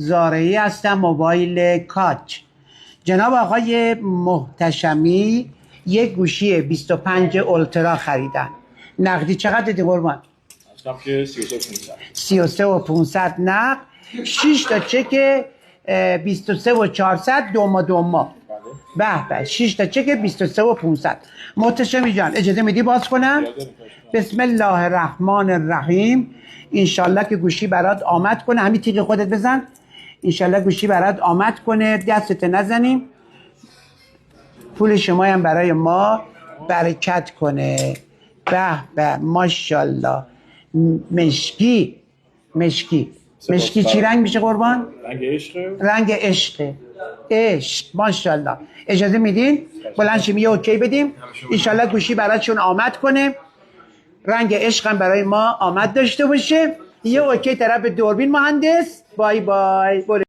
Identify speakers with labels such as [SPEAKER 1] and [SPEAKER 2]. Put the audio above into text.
[SPEAKER 1] زارعی هستم، موبایل کاچ. جناب آقای محتشمی یک گوشی 25 اولترا خریدن. نقدی چقدر دیدی قربان؟
[SPEAKER 2] گفتم که 33,500.
[SPEAKER 1] 33,500 نقد، 6 تا چک 23,400 دوما. به به 6 تا چک 23,500. محتشمی جان اجازه میدی باز کنم؟ بسم الله الرحمن الرحیم. انشالله که گوشی برات آمد کنه. همین تیغ خودت بزن. انشالله گوشی برات آمد کنه، دستت نزنیم. پول شما هم برای ما برکت کنه. به به ماشاءالله. مشکی چی رنگ میشه قربان؟
[SPEAKER 2] رنگ عشق.
[SPEAKER 1] رنگ عشق ماشاءالله. اجازه میدین بلند شیم یه اوکی بدیم؟ انشالله گوشی براتشون آمد کنه، رنگ عشق هم برای ما آمد داشته باشه. یه اوکی طرف دوربین مهندس. بای بای.